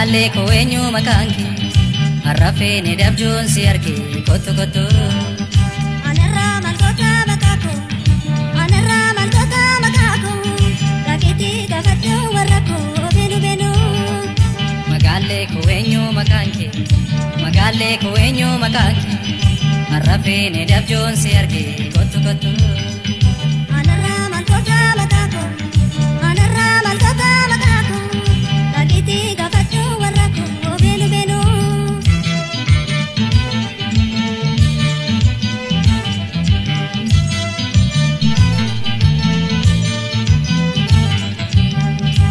Magalle ko eenyu maqaan kee harrafee ni dabjuun si arge kottu kottu. Anarraa malkoota maqaa koo anarraa malkoota maqaa koo rakkiti gaafadhu warra koo beenu beenu. Magalle ko eenyu maqaan kee magalle ko eenyu maqaan kee harrafee ni dabjuun si arge kottu kottu. Anarraa malkoota maqaa koo anarraa malkoota maqaa koo rakkiti gaafadhu warra koo beenu beenu.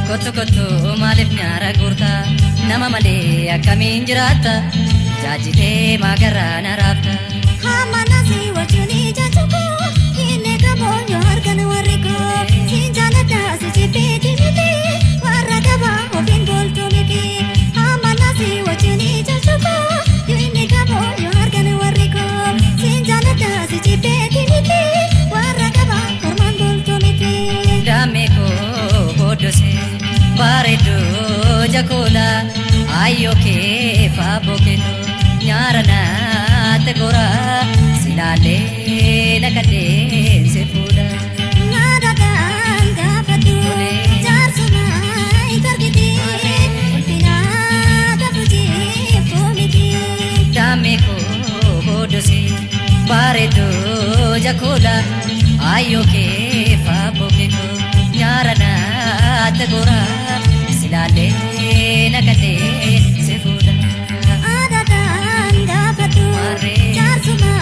Kottu kottu maaliif nyaara guurta nama malee akkamiin jiraata jaajitee maagarraa na raafta. Hamma nasi wajjin ijaachu koo inni kaboonyoo harkaan warri koo siin jaalladha si jibbiiti miti warra gabaa ofiin booltuu miti. Hamma nasi wajjin ijaachu koo inni kaboonyoo harkaan warri koo siin jaalladha si jibbiiti miti warra gabaa ormaan booltuu miti. Dammee koo booddosee bareedduu jakoola ayyoo kee faaboo keetoo nyaara naatti gora silaalee lakkadee si fuudha. Naadhaan gaafadhu jaarsuma hin argite ulfinaa taphujii foomiti. Dammee koo booddosee bareedduu jakoola ayyoo kee faaboo keetoo nyaara naatti gora silaalee lakkadee si fuudha. Naadhaan gaafadhu jaarsuma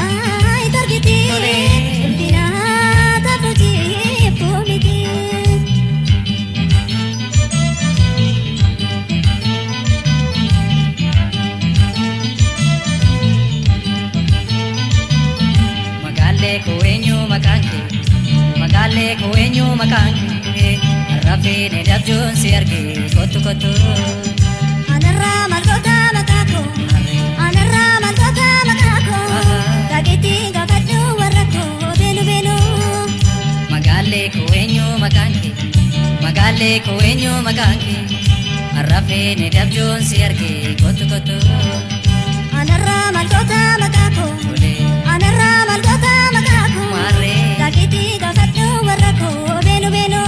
hin argite ulfinaa taphujii foomiti. Magalle ko eenyu maqaan kee magalle ko eenyu maqaan kee harrafee ni dabjuun si arge kottu kottu. Anarraa malkoota maqaa koo anarraa malkoota maqaa koo rakkiti gaafadhu warra koo beenu beenu. Magalle ko eenyu maqaan kee magalle ko eenyu maqaan kee harrafee ni dabjuun si arge kottu kottu. Anarraa malkoota maqaa koo anarraa malkoota maqaa koo rakkiti gaafadhu warra koo beenu beenu.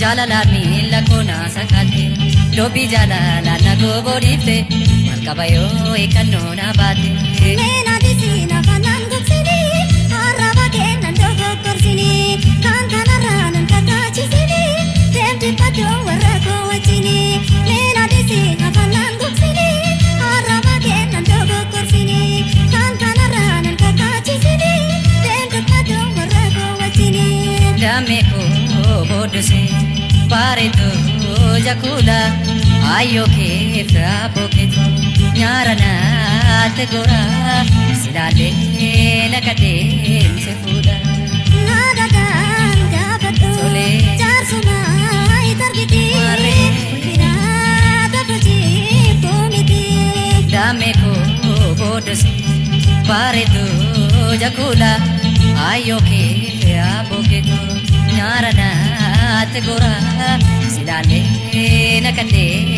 Jaalalaan miila koonaa sakaatte dubbii jaalalaan na goboodifte malkabayoo eeggannoo na baatte. Meena disiin afaanaan gogsini harraba kennan dogoggorsini kan kanarraa nan kakaachisini deemti badoo warra koo wajjini. Meena disiin afaanaan gogsini harraba kennan dogoggorsini kan kanarraa nan kakaachisini deemti badoo warra koo wajjini. Dammee koo booddosee bareedduu jakoola ayyoo kee faaboo keetoo nyaara naatti gora silaalee lakkadee si fuudha. Naadhaan gaafadhu jaarsuma hin argite ulfinaa taphujii foomiti. Dammee koo booddosee bareedduu jakoola ayyoo kee faaboo keetoo nyaara naatti gora silaalee lakkadee